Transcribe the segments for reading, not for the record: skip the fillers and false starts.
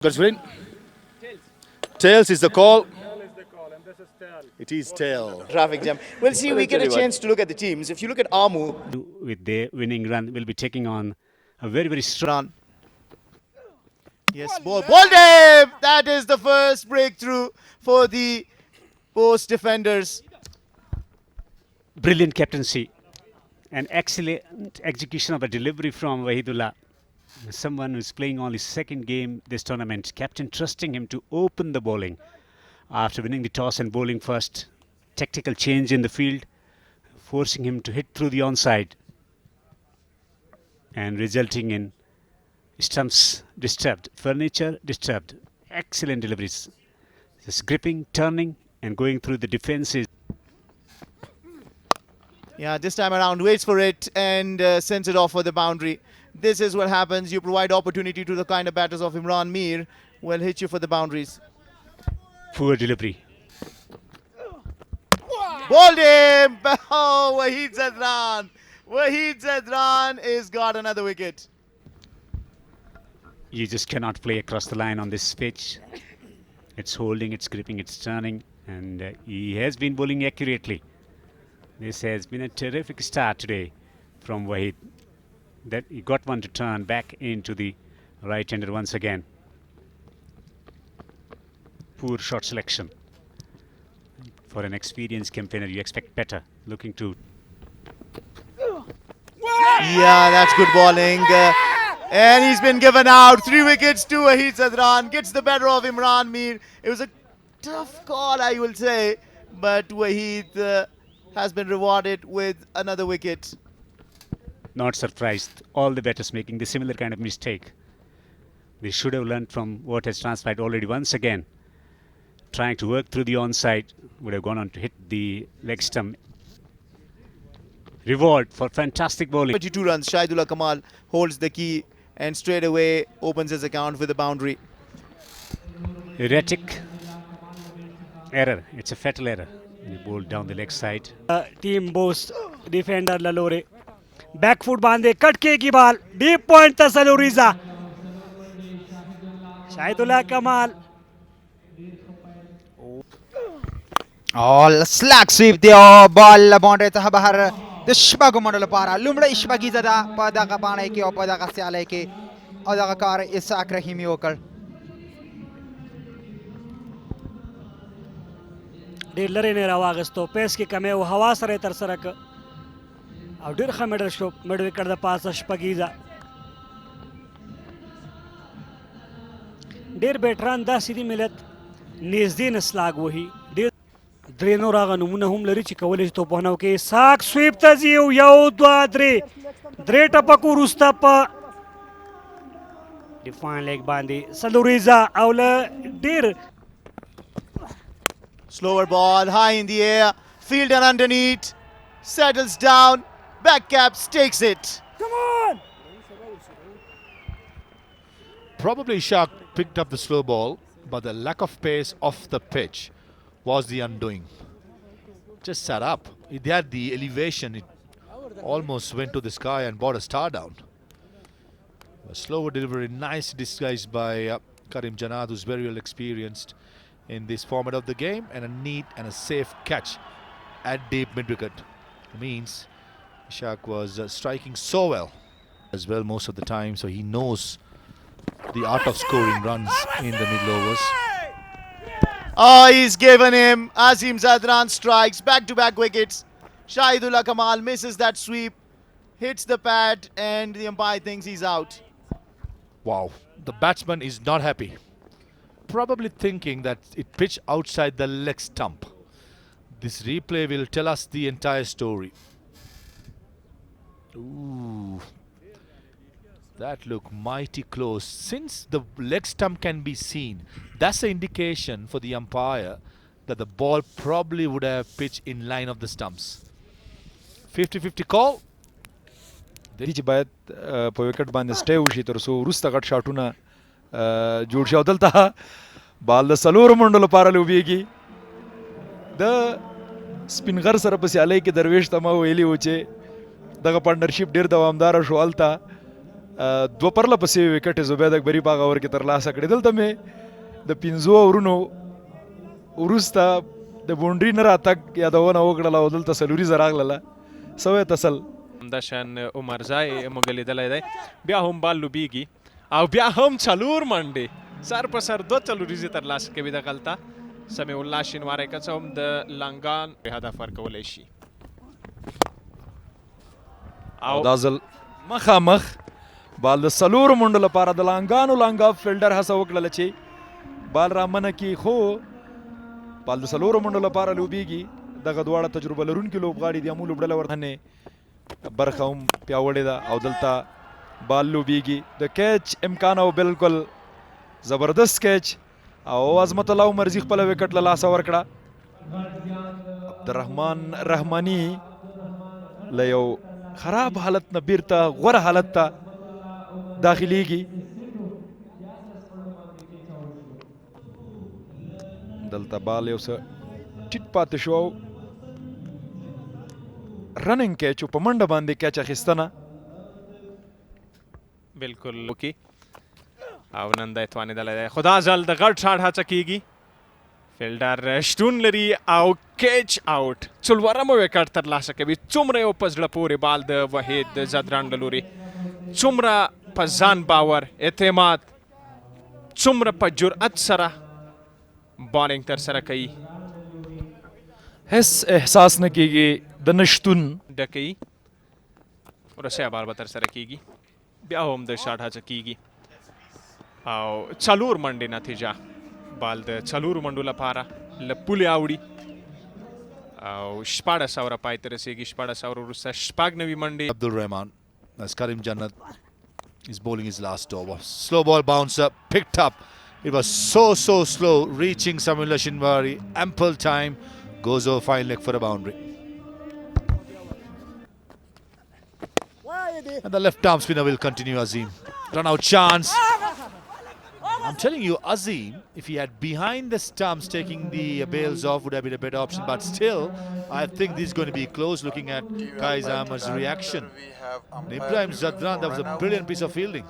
Gajrin. Tails is the call. It is tail. Traffic jam. Well, see, we get a chance to look at the teams. If you look at Amu, with their winning run, will be taking on a very strong. yes, ball him! That is the first breakthrough for the post defenders. Brilliant captaincy and excellent execution of a delivery from Wahidullah. Someone who's playing on his second game this tournament. Captain trusting him to open the bowling after winning the toss and bowling first. Tactical change in the field, forcing him to hit through the onside and resulting in stumps disturbed, furniture disturbed. Excellent deliveries. Just gripping, turning and going through the defences. Yeah, this time around waits for it and sends it off for the boundary. This is what happens. You provide opportunity to the kind of batters of Imran Mir. Will hit you for the boundaries. Poor delivery. Bowled him! Oh, Wahid Zadran. Wahid Zadran has got another wicket. You just cannot play across the line on this pitch. It's holding, it's gripping, it's turning, and he has been bowling accurately. This has been a terrific start today from Wahid. That he got one to turn back into the right-hander once again. Poor shot selection. For an experienced campaigner, you expect better. Looking to. Yeah, that's good bowling. And he's been given out. 3 wickets to Wahid Zadran. Gets the better of Imran Mir. It was a tough call, I will say. But Wahid has been rewarded with another wicket. Not surprised. All the batters making the similar kind of mistake. They should have learned from what has transpired already once again. Trying to work through the onside, would have gone on to hit the leg stump. Reward for fantastic bowling. 22 runs. Shahidullah Kamal holds the key and straight away opens his account with a boundary. Erratic error. It's a fatal error. He bowled down the leg side. Team बोस defender ललोरे back foot बांधे कटके की बाल deep point तसलुरीजा Shahidullah कमाल All slack sweep the ball boundary tah bahar dishba gumandal para lumra ishba ki zada pada ka paane ki opada ka syale ki oda ka kar Isaac Rahimi okar ډېر لرې نه راواغستو پیس کې کمی او هوا سره یې ترسره کړ او ډېر ښه میډل شو میډ وکټ د پاسه شپږیزه ډېر بیټران داسې دي ملت نږدې نه سلاګ وهي ډېر درې نور هغه نومونه هم لري چې کولی شي توپونه وکړي ساک سویپ ته ځي یو دوه درې ټپک وروسته په ډیفان لیګ باندې سلوریزا او له ډېر Slower ball, high in the air, fielder underneath, settles down, back caps, takes it. Probably Ishaq picked up the slow ball, but the lack of pace off the pitch was the undoing. Just sat up. It had the elevation. It almost went to the sky and brought a star down. A slower delivery, nice disguised by Karim Janad, who's very well experienced in this format of the game, and a neat and a safe catch at deep mid-wicket. Means Ishaq was striking so well as well most of the time, so he knows the art of scoring runs in the middle overs. Oh, he's given him. Azim Zadran strikes, back-to-back wickets. Shahidullah Kamal misses that sweep, hits the pad, and the umpire thinks he's out. Wow, the batsman is not happy. Probably thinking that it pitched outside the leg stump. This replay will tell us the entire story. Ooh, that looked mighty close. Since the leg stump can be seen, that's an indication for the umpire that the ball probably would have pitched in line of the stumps. 50-50 call. دي چې باید په وکټ باندې سټې وشي تر څو وروسته غټ شاټونه جوړ شي او دلته بال د څلورو منډو لپاره لوبیږي د سپین غر سره په سیالۍ کې درویش ته ما ویلي و چې دغه پارټنرشپ ډېر دوامداره شو هلته دوه پرله پسې وکټې زبید اکبري په هغه اور کې ترلاسه کړې. دلته مې د 5 اورونو وروسته د بونډري نه راتګ یادونه وکړله او دلته څلوریزه راغلله. سوی تسل همداشان عمرزای موږ لیدلی دی. بیا هم بال لوبیږي او بیا هم 4 منډې سر په سر 2 څلوریزې ترلاسه کوي دغلته. سمیع الله شینواری که څه هم د لنګان هدف ورکولی شي او دا ځل مخامخ بال د 4 منډو لپاره د لانګانو لانګ اف فیلډر هڅه وکړله چې بال رامنه کړي، خو بال د 4 منډو لپاره لوبیږي. دغه دواړه تجربه لرونکي لوبغاړي دي. امو لوبډله ورته برخه هم پیاوړې ده او دلته بال لوبیږي. د کیچ امکان او بالکل زبردست کیچ او عظمت الله عمرزي خپله وکټ له لاسه ورکړه. عبدالرحمن رحماني له یو خراب حالت نه بیرته غوره حالت ته داخلیږي. دلته بال یو څه ټیټ پاتې شو او رننګ کیچ په منډه باندې کیچ اخیستنه بالکل وکي او نن دی توانېدلی دی، خو دا ځل د غټ شاټ هڅه کیږي. فیلډر شتون لري او کیچ آوټ. 4مه وکټ ترلاسه کوي. څومره یو په زړه پورې بال د وحید زدران له لورې، څومره په ځان باور، اعتماد، څومره په جرأت سره بالینګ ترسره کوي. هیڅ احساس نه کیږي د نشتون. ډکوي وروستی بال به ترسره کیږي. بیا هم د شاټ هڅه کیږي او 4 منډې نتیجه بال د 4 منډو لپاره له پولې اوړي او 14 پای ته رسیږي. 14 وروسته 90 منډې. Abdul Rahman, as Karim Jannat is bowling his last over. Slow ball bouncer picked up. It was so slow, reaching Samila Shinwari. Ample time. Goes over fine leg for a boundary. And the left arm spinner will continue, Azim. Run out chance. I'm telling you, Azim, if he had behind the stumps taking the bails off, would have been a better option. But still, I think this is going to be close looking at Qais Ahmed's reaction. And Ibrahim Zadran, that was a brilliant piece of fielding.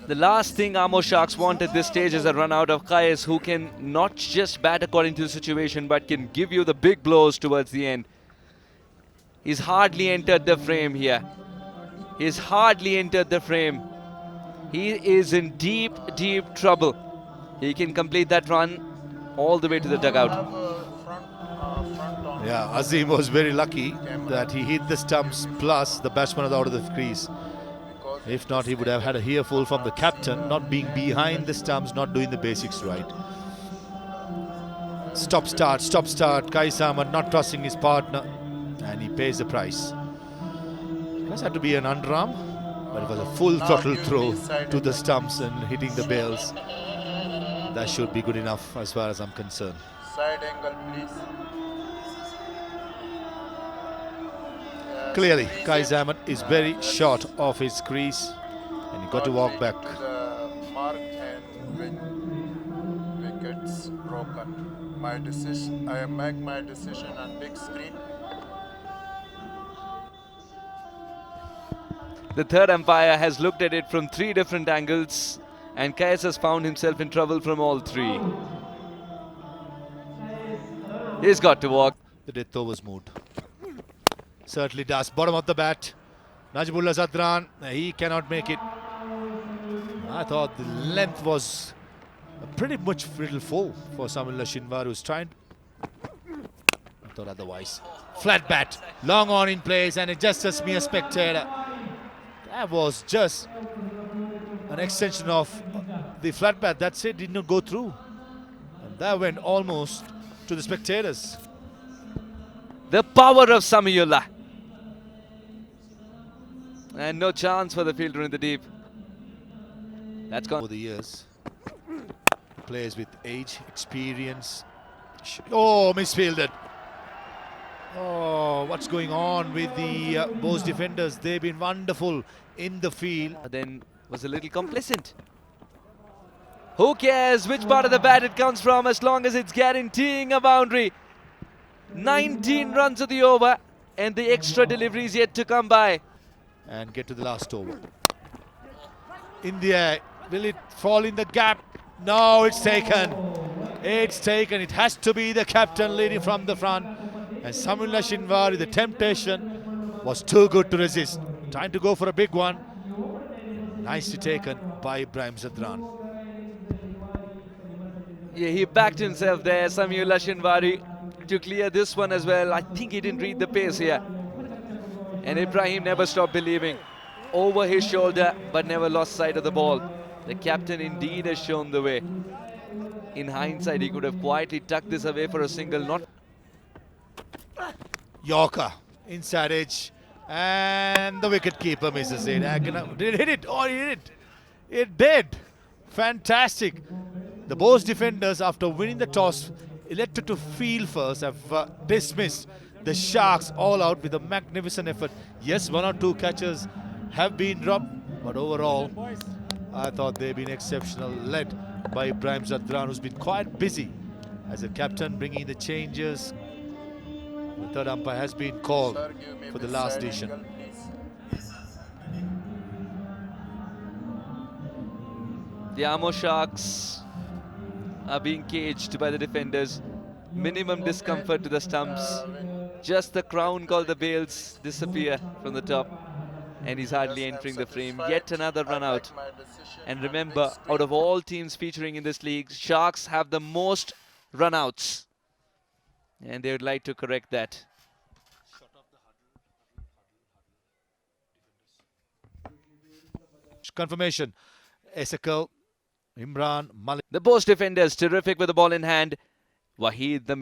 The last thing Amo Sharks want at this stage is a run out of Qais, who can not just bat according to the situation but can give you the big blows towards the end. He's hardly entered the frame here. He's hardly entered the frame. He is in deep trouble. He can complete that run all the way to the dugout. Yeah, Azim was very lucky that he hit the stumps plus the batsman was out of the crease. If not, he would have had a earful from the captain, not being behind the stumps, not doing the basics right. Stop start. Qais Ahmed not trusting his partner, and he pays the price. It had to be an underarm, but it was a full throttle throw to the stumps and hitting the bails. That should be good enough as far as I'm concerned. Side angle, please. Clearly, Qais Ahmed is very short of his crease, and he got to walk back. To the mark and win. Wickets broken. My decision. I make my decision on big screen. The third umpire has looked at it from 3 different angles, and Qais has found himself in trouble from all 3. He's got to walk. The death overs mood. Certainly does. Bottom of the bat. Najibullah Zadran, he cannot make it. I thought the length was pretty much little full for Samila Shinwar, who's trying. I thought otherwise. Flat bat, long on in place, and it just as mere spectator. That was just an extension of the flat bat. That's it, did not go through. And that went almost to the spectators. The power of Samiullah. And no chance for the fielder in the deep. That's gone. Over the years, players with age, experience. Oh, misfielded. Oh, what's going on with the Bose defenders? They've been wonderful in the field. Then was a little complacent. Who cares which part of the bat it comes from, as long as it's guaranteeing a boundary. 19 runs of the over, and the extra deliveries yet to come by. and get to the last over. In the air, will it fall in the gap? No, it's taken. It's taken. It has to be the captain leading from the front. And Samuel Shinwari, the temptation was too good to resist. Trying to go for a big one. Nicely taken by Ibrahim Zadran. Yeah, he backed himself there, Samuel Shinwari, to clear this one as well. I think he didn't read the pace here. And Ibrahim never stopped believing. Over his shoulder, but never lost sight of the ball. The captain indeed has shown the way. In hindsight, he could have quietly tucked this away for a single, not... Yorker, inside edge. And the wicket keeper misses it. Did it hit it? Oh, it hit it. It did. Fantastic. The Bose defenders, after winning the toss, elected to field first, have dismissed the Sharks all out with a magnificent effort. Yes, 1 or 2 catches have been dropped, but overall, I thought they've been exceptional, led by Ibrahim Zadran, who's been quite busy as a captain, bringing the changes. The third umpire has been called Sir, give me for the this last side decision. angle, please. The Amo Sharks are being caged by the defenders. Minimum discomfort to the stumps. Just the crown called the Bales disappear from the top. And he's hardly Yes, I'm entering the frame. satisfied. Yet another run I out. like my decision And on remember, big screen. out of all teams featuring in this league, Sharks have the most run-outs. And they would like to correct that. Confirmation. Ezekiel, Imran, Malik. The Bose defenders terrific with the ball in hand. Waheed the